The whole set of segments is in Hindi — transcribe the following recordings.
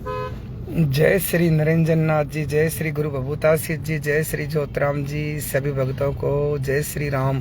जय श्री नरेंद्र नाथ जी, जय श्री गुरु बभूतासित जी, जय श्री ज्योतराम जी। सभी भक्तों को जय श्री राम।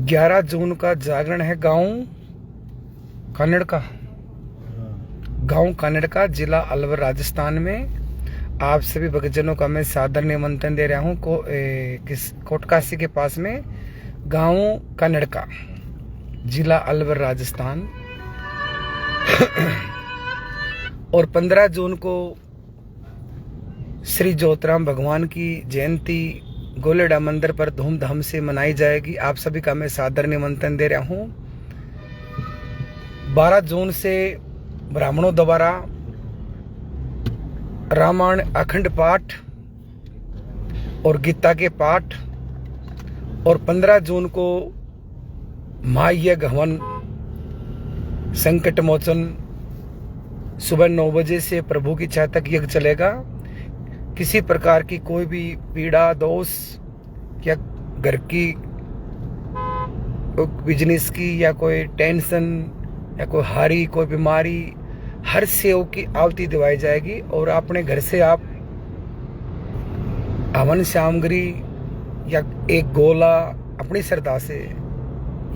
11 जून का जागरण है गांव कानड़ का जिला अलवर राजस्थान में। आप सभी भक्तजनों का मैं सादर निमंत्रण दे रहा हूँ कोटकाशी के पास में गांव कानड़ का जिला अलवर राजस्थान। और 15 जून को श्री ज्योतराम भगवान की जयंती गोलेडा मंदिर पर धूमधाम से मनाई जाएगी। आप सभी का मैं सादर निमंत्रण दे रहा हूं। 12 जून से ब्राह्मणों द्वारा रामायण अखंड पाठ और गीता के पाठ, और 15 जून को महायज्ञ हवन संकट मोचन सुबह 9 बजे से प्रभु की इच्छा तक यज्ञ चलेगा। किसी प्रकार की कोई भी पीड़ा दोष या घर की बिजनेस की या कोई टेंशन या कोई हारी कोई बीमारी, हर सेव की आहुति दिवाई जाएगी। और अपने घर से आप हवन सामग्री या एक गोला अपनी श्रद्धा से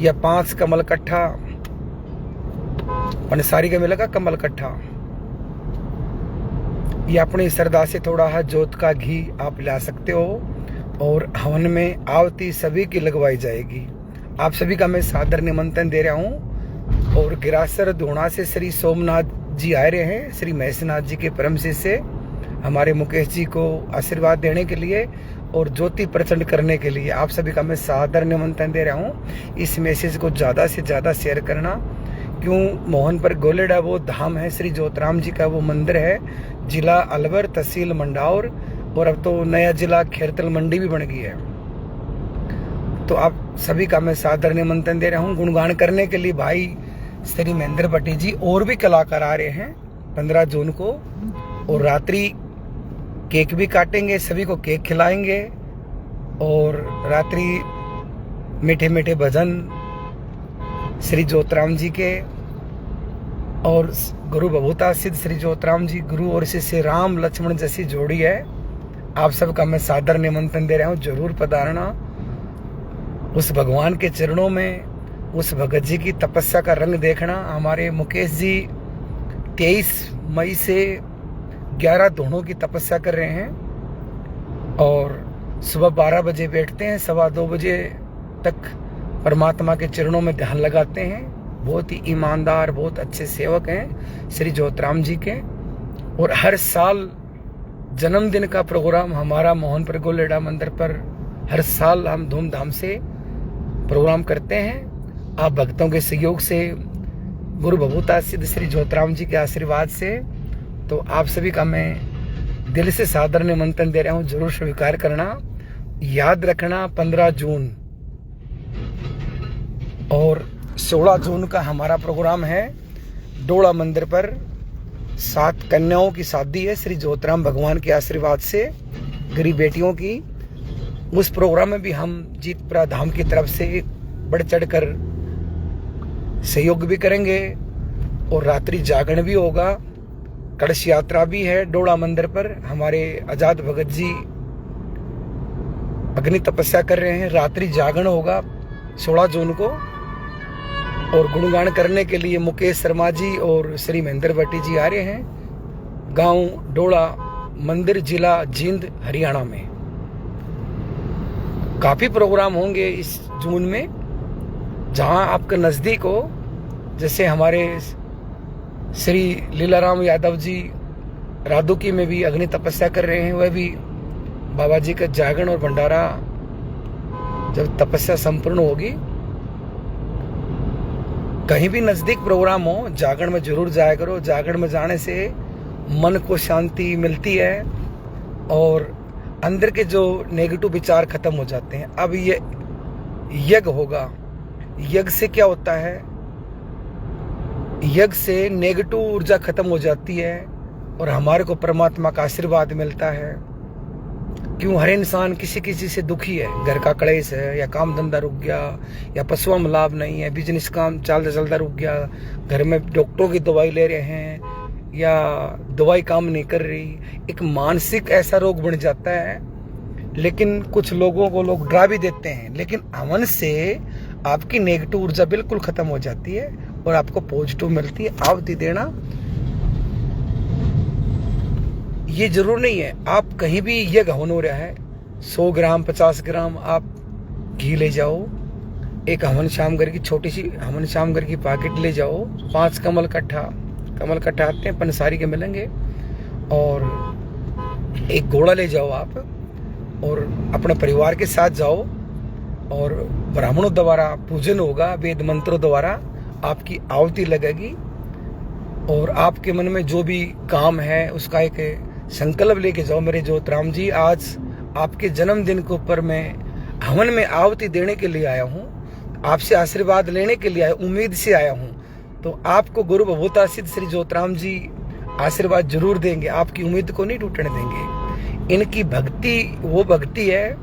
या 5 कमल कट्ठा, पंसारी का मिलेगा कमल कट्ठा, या अपनी श्रद्धा से थोड़ा है जोत का घी आप ला सकते हो। और हवन में आहुति सभी की लगवाई जाएगी। आप सभी का मैं सादर निमंत्रण दे रहा हूं। और गिरासर धोना से श्री सोमनाथ जी आ रहे हैं, श्री महेशनाथ जी के परम शिष्य हमारे मुकेश जी को आशीर्वाद देने के लिए और ज्योति प्रचंड करने के लिए। आप सभी का मैं सादर निमंत्रण दे रहा हूं। इस मैसेज को ज़्यादा से ज़्यादा शेयर करना। क्यों मोहन पर गोलेडा वो धाम है, श्री ज्योतराम जी का वो मंदिर है, जिला अलवर तहसील मंडाउर, और अब तो नया जिला खेरतल मंडी भी बन गई है। तो आप सभी का मैं सादर निमंत्रण दे रहा हूँ। गुणगान करने के लिए भाई श्री महेंद्र भट्टी जी और भी कलाकार आ रहे हैं 15 जून को। और रात्रि केक भी काटेंगे, सभी को केक खिलाएंगे, और रात्रि मीठे मीठे भजन श्री ज्योतराम जी के और गुरु बभूता सिद्ध श्री ज्योतराम जी गुरु और शिष्य राम लक्ष्मण जैसी जोड़ी है। आप सबका मैं सादर निमंत्रण दे रहा हूँ। जरूर पधारना उस भगवान के चरणों में, उस भगत जी की तपस्या का रंग देखना। हमारे मुकेश जी 23 मई से 11 दोनों की तपस्या कर रहे हैं और सुबह 12 बजे बैठते हैं, 2:15 बजे तक परमात्मा के चरणों में ध्यान लगाते हैं। बहुत ही ईमानदार, बहुत अच्छे सेवक हैं श्री ज्योतराम जी के। और हर साल जन्मदिन का प्रोग्राम हमारा मोहनपुर गोलेडा मंदिर पर हर साल हम धूमधाम से प्रोग्राम करते हैं। आप भक्तों के सहयोग से, गुरु बभूता सिद्ध श्री ज्योतराम जी के आशीर्वाद से, तो आप सभी का मैं दिल से सादर निमंत्रण दे रहा हूँ। जरूर स्वीकार करना। याद रखना 15 जून और 16 जून का हमारा प्रोग्राम है डोड़ा मंदिर पर। 7 कन्याओं की शादी है श्री ज्योतराम भगवान के आशीर्वाद से, गरीब बेटियों की। उस प्रोग्राम में भी हम जीतपुरा धाम की तरफ से बढ़ चढ़ कर सहयोग भी करेंगे और रात्रि जागरण भी होगा। कलश यात्रा भी है डोड़ा मंदिर पर। हमारे आजाद भगत जी अग्नि तपस्या कर रहे हैं। रात्रि जागरण होगा 16 जून को। और गुणगान करने के लिए मुकेश शर्मा जी और श्री महेंद्र भट्टी जी आ रहे हैं गांव डोड़ा मंदिर, जिला जींद, हरियाणा में। काफी प्रोग्राम होंगे इस जून में, जहां आपके नजदीक हो। जैसे हमारे श्री लीलाराम यादव जी रादुकी में भी अग्नि तपस्या कर रहे हैं। वह भी बाबा जी का जागरण और भंडारा जब तपस्या संपूर्ण होगी, कहीं भी नजदीक प्रोग्राम हो, जागरण में जरूर जाया करो। जागरण में जाने से मन को शांति मिलती है और अंदर के जो नेगेटिव विचार खत्म हो जाते हैं। अब ये यज्ञ होगा। यज्ञ से क्या होता है? यज्ञ से नेगेटिव ऊर्जा खत्म हो जाती है और हमारे को परमात्मा का आशीर्वाद मिलता है। क्यों हर इंसान किसी किसी से दुखी है, घर का कलेश है, या काम धंधा रुक गया, या पशुओं में लाभ नहीं है, बिजनेस काम चलता चलता रुक गया, घर में डॉक्टरों की दवाई ले रहे हैं या दवाई काम नहीं कर रही, एक मानसिक ऐसा रोग बन जाता है। लेकिन कुछ लोगों को लोग डरा भी देते हैं, लेकिन हवन से आपकी नेगेटिव ऊर्जा बिल्कुल खत्म हो जाती है और आपको पॉजिटिव मिलती है। आहुति देना ये जरूर नहीं है आप कहीं भी ये हवन हो रहा है 100 ग्राम 50 ग्राम आप घी ले जाओ, एक हवन शामगर की छोटी सी हवन शामगर की पैकेट ले जाओ, 5 कमल कट्ठा आते हैं पंसारी के मिलेंगे, और एक घोड़ा ले जाओ आप और अपने परिवार के साथ जाओ और ब्राह्मणों द्वारा पूजन होगा, वेद मंत्रों द्वारा आपकी आहुति लगेगी और आपके मन में जो भी काम है उसका एक संकल्प लेके जाओ। मेरे ज्योतिराम जी, आज आपके जन्मदिन के ऊपर मैं हवन में आहुति देने के लिए आया हूँ, आपसे आशीर्वाद लेने के लिए आया, उम्मीद से आया हूँ, तो आपको गुरु भवभूता सिद्ध श्री ज्योतिराम जी आशीर्वाद जरूर देंगे, आपकी उम्मीद को नहीं टूटने देंगे। इनकी भक्ति वो भक्ति है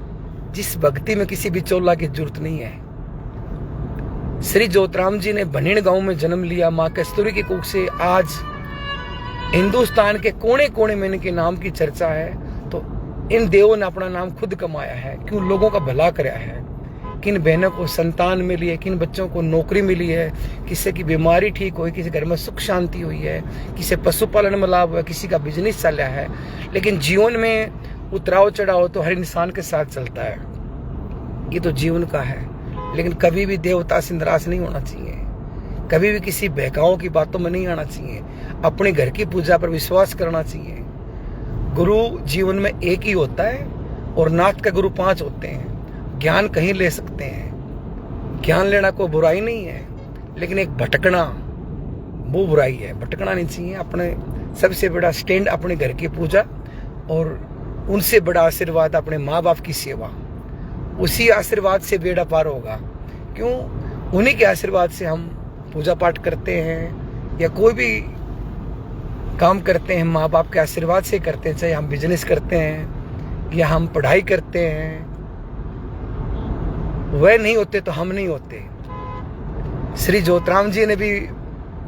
जिस भक्ति में किसी भी चोला की जरूरत नहीं है। श्री ज्योतिराम जी ने बनीण गांव में जन्म लिया, माँ कस्तूरी की कुख से आज हिंदुस्तान के कोने कोने में इनके नाम की चर्चा है। तो इन देवों ने अपना नाम खुद कमाया है, क्यों लोगों का भला कराया है, किन बहनों को संतान मिली है, किन बच्चों को नौकरी मिली है, किसी की बीमारी ठीक हुई, किसी घर में सुख शांति हुई है, किसी पशुपालन में लाभ हुआ, किसी का बिजनेस चला है। लेकिन जीवन में उतराव चढ़ाव तो हर इंसान के साथ चलता है, ये तो जीवन का है। लेकिन कभी भी देवता से निराश नहीं होना चाहिए, कभी भी किसी बहकाओं की बातों में नहीं आना चाहिए, अपने घर की पूजा पर विश्वास करना चाहिए। गुरु जीवन में एक ही होता है और नाथ का गुरु 5 होते हैं। ज्ञान कहीं ले सकते हैं, ज्ञान लेना कोई बुराई नहीं है, लेकिन एक भटकना वो बुराई है, भटकना नहीं चाहिए। अपने सबसे बड़ा स्टैंड अपने घर की पूजा और उनसे बड़ा आशीर्वाद अपने माँ बाप की सेवा, उसी आशीर्वाद से बेड़ा पार होगा। क्यों? उन्हीं के आशीर्वाद से हम पूजा पाठ करते हैं या कोई भी काम करते हैं, माँ बाप के आशीर्वाद से करते हैं। चाहे हम बिजनेस करते हैं या हम पढ़ाई करते हैं, वह नहीं होते तो हम नहीं होते। श्री ज्योतिराम जी ने भी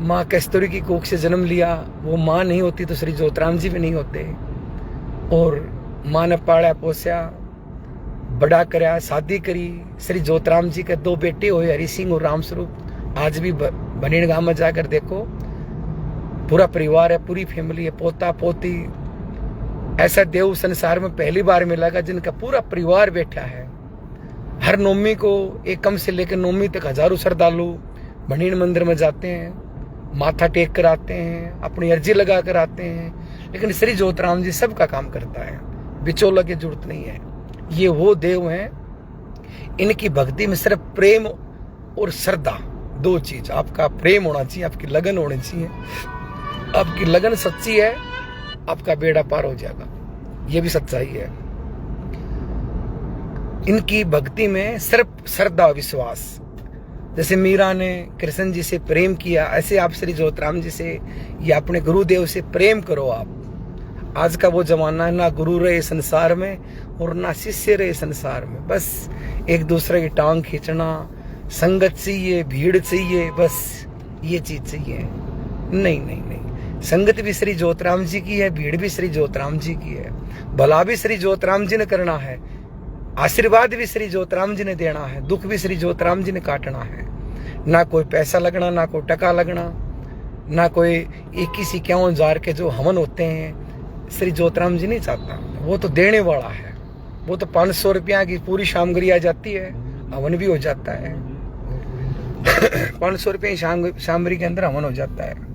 माँ कस्तूरी की कोख से जन्म लिया, वो माँ नहीं होती तो श्री ज्योतिराम जी भी नहीं होते। और माँ ने पाला पोसा बड़ा कराया, शादी करी। श्री ज्योतिराम जी के 2 बेटे हुए, हरि सिंह और राम स्वरूप। आज भी बनीण गांव में जाकर देखो, पूरा परिवार है, पूरी फैमिली है, पोता पोती। ऐसा देव संसार में पहली बार मिलेगा जिनका पूरा परिवार बैठा है। हर नवमी को एकम से लेकर नवमी तक हजारों श्रद्धालु बनीण मंदिर में जाते हैं, माथा टेक कर आते हैं, अपनी अर्जी लगा कर आते हैं। लेकिन श्री ज्योतिराम जी सबका काम करता है, बिचौला की जरूरत नहीं है। ये वो देव हैं, इनकी भक्ति में सिर्फ प्रेम और श्रद्धा, 2 चीज। आपका प्रेम होना चाहिए, आपकी लगन होनी चाहिए। आपकी लगन सच्ची है, आपका बेड़ा पार हो जाएगा, ये भी सच्चाई है। इनकी भक्ति में सिर्फ श्रद्धा विश्वास। जैसे मीरा ने कृष्ण जी से प्रेम किया, ऐसे आप श्री ज्योतिराम जी से या अपने गुरुदेव से प्रेम करो। आप आज का वो जमाना है, ना गुरु रहे संसार में और ना शिष्य रहे संसार में। बस एक दूसरे की टांग खींचना, संगत चाहिए, भीड़ चाहिए, बस ये चीज चाहिए। नहीं नहीं नहीं, संगत भी श्री ज्योतिराम जी की है, भीड़ भी श्री ज्योतिराम जी की है। भला भी श्री ज्योतिराम जी ने करना है, आशीर्वाद भी श्री ज्योतिराम जी ने देना है, दुख भी श्री ज्योतिराम जी ने काटना है। ना कोई पैसा लगना, ना कोई टका लगना, ना कोई 21-51 के जो हवन होते हैं, श्री ज्योतिराम जी नहीं चाहता। वो तो देने वाला है, वो तो 500 रुपया की पूरी शामगरी आ जाती है, हवन भी हो जाता है। 500 रुपये शामगरी के अंदर हवन हो जाता है।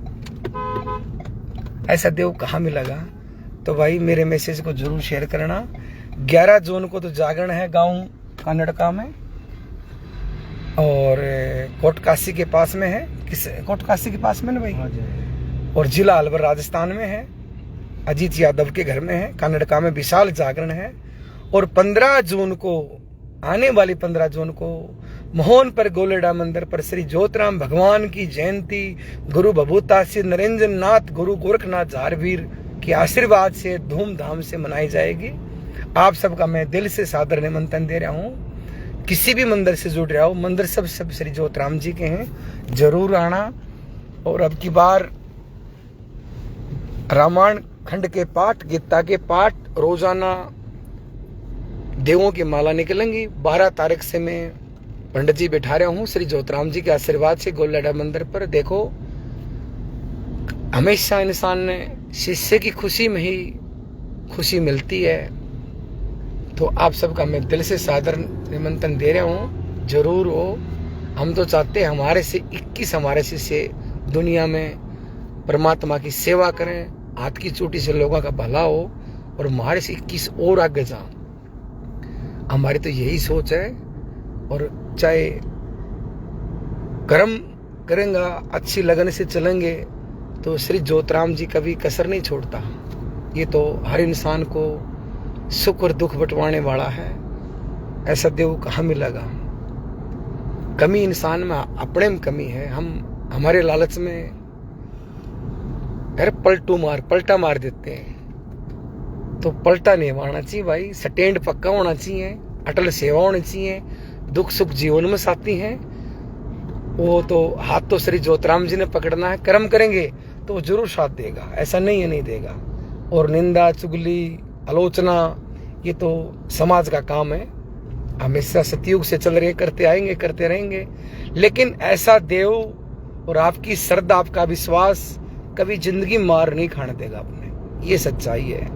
ऐसा देव कहाँ मिलेगा? तो भाई मेरे मैसेज को जरूर शेयर करना। 11 जून को तो जागरण है गांव कानड़का में, और कोटकाशी के पास में है। किस कोटकाशी के पास में ना भाई? और जिला अलवर राजस्थान में है, अजीत यादव के घर में है। कानड़का में विशाल जागरण है। और 15 जून को, आने वाली 15 जून को मोहन पर गोलेडा मंदिर पर श्री ज्योतिराम भगवान की जयंती गुरु भभूता सिद्ध नरेंद्र नाथ गुरु गोरखनाथ झारवीर के आशीर्वाद से धूमधाम से मनाई जाएगी। आप सबका मैं दिल से सादर निमंत्रण दे रहा हूँ। किसी भी मंदिर से जुड़ रहा हो, मंदिर सब श्री ज्योतिराम जी के हैं, जरूर आना। और अब की बार रामायण खंड के पाठ, गीता के पाठ, रोजाना देवों की माला निकलेंगी। 12 तारीख से मैं पंडित जी बैठा रहा हूँ श्री ज्योतिराम जी के आशीर्वाद से गोलडा मंदिर पर। देखो, हमेशा इंसान ने शिष्य की खुशी में ही खुशी मिलती है। तो आप सबका मैं दिल से सादर निमंत्रण दे रहा हूँ, जरूर हो। हम तो चाहते हैं हमारे से 21 हमारे शिष्य दुनिया में परमात्मा की सेवा करें, हाथ की चोटी से लोगों का भला हो, और हमारे से 21 और आगे जाओ। हमारी तो यही सोच है। और चाहे कर्म करेंगे, अच्छी लगन से चलेंगे, तो श्री ज्योतिराम जी कभी कसर नहीं छोड़ता। ये तो हर इंसान को सुख और दुख बंटवाने वाला है। ऐसा देव कहाँ मिलेगा। कमी इंसान में, अपने में कमी है। हम हमारे लालच में अरे पलटा मार देते हैं। तो पलटा नहीं मारना चाहिए भाई, स्टैंड पक्का होना चाहिए, अटल सेवा होनी चाहिए। दुख सुख जीवन में साथी हैं, वो तो हाथ तो श्री ज्योतिराम जी ने पकड़ना है। कर्म करेंगे तो वो जरूर साथ देगा, ऐसा नहीं है नहीं देगा। और निंदा, चुगली, आलोचना, ये तो समाज का काम है। हमेशा सतयुग से चल रहे, करते आएंगे, करते रहेंगे। लेकिन ऐसा देव और आपकी श्रद्धा, आपका विश्वास कभी जिंदगी मार नहीं खाने देगा अपने, ये सच्चाई है।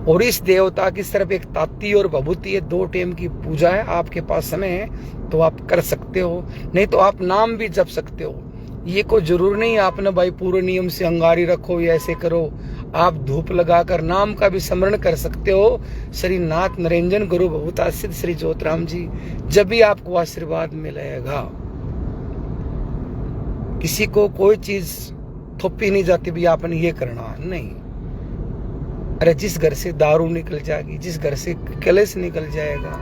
और इस देवता की सिर्फ एक ताती और भभूति है, 2 टाइम की पूजा है। आपके पास समय है तो आप कर सकते हो, नहीं तो आप नाम भी जप सकते हो। ये कोई जरूर नहीं आपने भाई पूरे नियम से अंगारी रखो या ऐसे करो। आप धूप लगाकर नाम का भी स्मरण कर सकते हो। श्री नाथ नरेंजन गुरु भवतासिद्ध श्री ज्योतिराम जी, जब भी आपको आशीर्वाद मिलेगा। किसी को कोई चीज थोपी नहीं जाती भी आपने ये करना नहीं। अरे जिस घर से दारू निकल जाएगी, जिस घर से कलेश निकल जाएगा,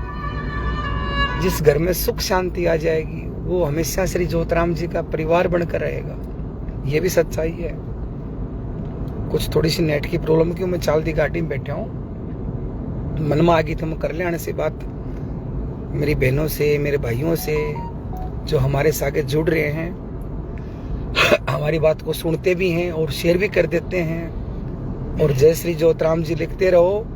जिस घर में सुख शांति आ जाएगी, वो हमेशा श्री ज्योतिराम जी का परिवार बनकर रहेगा। ये भी सच्चाई है। कुछ थोड़ी सी नेट की प्रॉब्लम क्यों, मैं चाल दी गाड़ी में बैठा हूँ, मन में आ गई तो मैं कर ले आने से बात मेरी बहनों से, मेरे भाइयों से जो हमारे साथ जुड़ रहे हैं, हमारी बात को सुनते भी हैं और शेयर भी कर देते हैं। और जय श्री ज्योतिराम जी लिखते रहो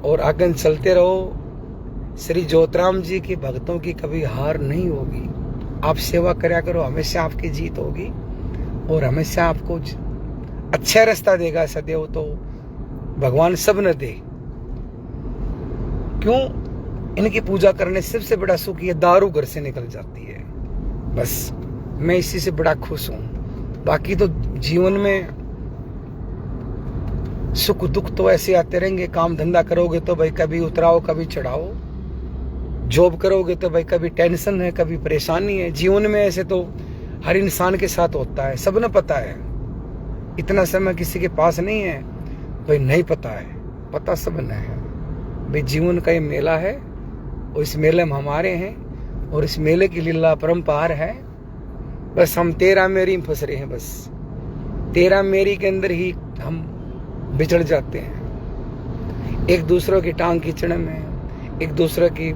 और आगे चलते रहो। श्री ज्योतिराम जी के भक्तों की कभी हार नहीं होगी। आप सेवा करया करो, हमेशा आपकी जीत होगी और हमेशा आपको अच्छा रास्ता देगा सदैव। तो भगवान सब न दे। क्यों? इनकी पूजा करने से सबसे बड़ा सुख ये दारू घर से निकल जाती है। बस मैं इसी से बड़ा खुश हूं। बाकी तो जीवन में सुख दुख तो ऐसे आते रहेंगे। काम धंधा करोगे तो भाई कभी उतराओ कभी चढ़ाओ, जॉब करोगे तो भाई कभी टेंशन है कभी परेशानी है। जीवन में ऐसे तो हर इंसान के साथ होता है, सबने पता है। इतना समय किसी के पास नहीं है भाई नहीं पता है, पता सबने है भाई। जीवन का ये मेला है और इस मेले में हमारे हैं और इस मेले की लीला परम्पार है। बस हम तेरा मेरी में फंस रहे हैं। बस तेरा मेरी के अंदर ही हम बिछड़ जाते हैं, एक दूसरों की टांग खींचने में, एक दूसरे की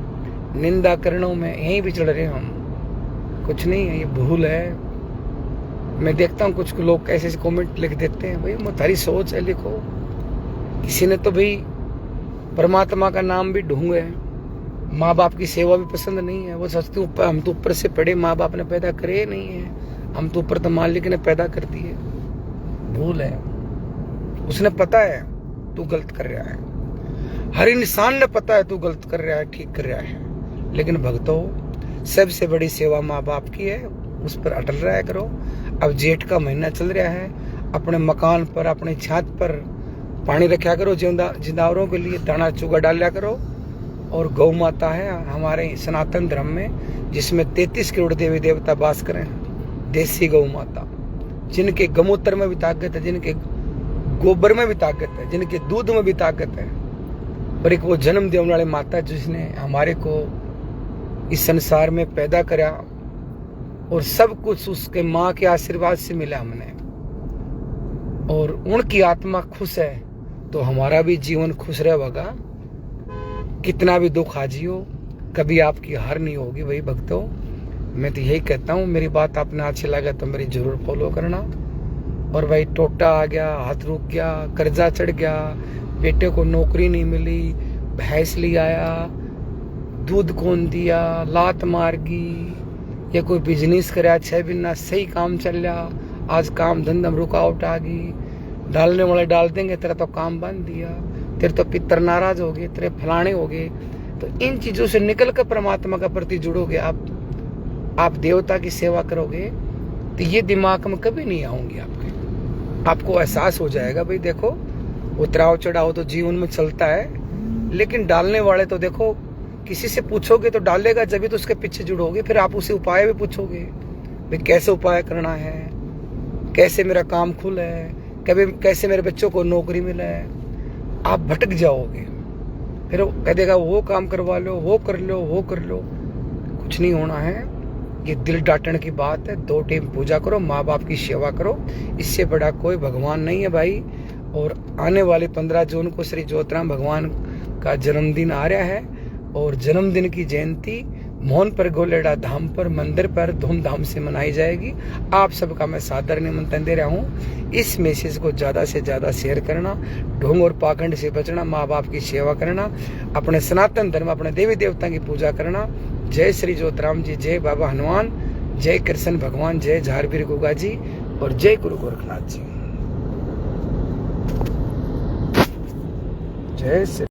निंदा करने में, यहीं बिछड़ रहे हम। कुछ नहीं है, ये भूल है। मैं देखता हूँ कुछ लोग कैसे कमेंट लिख देते हैं, भाई तुम्हारी सोच है लिखो। किसी ने तो भाई परमात्मा का नाम भी ढूंढे, माँ बाप की सेवा भी पसंद नहीं है। वो सोचते हम तो ऊपर से पढ़े, माँ बाप ने पैदा करे नहीं है, हम तो ऊपर तो मालिक ने पैदा कर दिए। भूल है। उसने पता है तू गलत कर रहा है, हर इंसान ने पता है तू गलत कर रहा है, ठीक कर रहा है। लेकिन भक्तों, सबसे बड़ी सेवा माँ बाप की है, उस पर अटल रहा करो। अब जेठ का महीना चल रहा है, अपने मकान पर, अपने छत पर पानी रखा करो, जिंदावरों के लिए दाना चुगा डाला करो। और गौ माता है हमारे सनातन धर्म में, जिसमें 33 करोड़ देवी देवता वास करें। देसी गौ माता, जिनके गमूत्र में भी ताकत है, जिनके गोबर में भी ताकत है, जिनके दूध में भी ताकत है। पर एक वो जन्म देने वाली माता जिसने हमारे को इस संसार में पैदा करा और सब कुछ उसके माँ के आशीर्वाद से मिला हमने, और उनकी आत्मा खुश है तो हमारा भी जीवन खुश रहेगा। कितना भी दुख आ जियो, कभी आपकी हार नहीं होगी भाई भक्तों। मैं तो यही कहता हूँ, मेरी बात आपने अच्छी लगा तो मेरी जरूर फॉलो करना। और भाई टोटा आ गया, हाथ रुक गया, कर्जा चढ़ गया, बेटे को नौकरी नहीं मिली, भैंस ले आया, दूध कौन दिया, लात मार गई, या कोई बिजनेस कराया 6 महीना सही काम चल रहा, आज काम धंधा में रुकावट आ गई, डालने वाले डाल देंगे तेरा तो काम बंद दिया, तेरे तो पितर नाराज हो गए, तेरे फलाने हो गए। तो इन चीजों से निकल कर परमात्मा का प्रति जुड़ोगे आप देवता की सेवा करोगे तो ये दिमाग में कभी नहीं आऊंगी आपको एहसास हो जाएगा भाई देखो, उतराव चढ़ाव तो जीवन में चलता है, लेकिन डालने वाले तो देखो किसी से पूछोगे तो डालेगा, जब भी तो उसके पीछे जुड़ोगे, फिर आप उसे उपाय भी पूछोगे भाई कैसे उपाय करना है, कैसे मेरा काम खुला है, कभी कैसे मेरे बच्चों को नौकरी मिला है। आप भटक जाओगे, फिर वो कह देगा वो काम करवा लो, वो कर लो, वो कर लो, कुछ नहीं होना है। ये दिल डांटने की बात है। 2 टाइम पूजा करो, माँ बाप की सेवा करो, इससे बड़ा कोई भगवान नहीं है भाई। और आने वाले 15 जून को श्री ज्योतिराम भगवान का जन्मदिन आ रहा है, और जन्मदिन की जयंती मोहन पर गोलेडा धाम पर मंदिर पर धूमधाम से मनाई जाएगी। आप सबका मैं सादर निमंत्रण दे रहा हूँ। इस मैसेज को ज़्यादा से ज़्यादा शेयर करना, ढोंग और पाखंड से बचना, माँ बाप की सेवा करना, अपने सनातन धर्म, अपने देवी देवता की पूजा करना। जय श्री ज्योतिराम जी, जय बाबा हनुमान, जय कृष्ण भगवान, जय झारवीर गुगा जी, और जय गुरु गोरखनाथ जी। जय श्री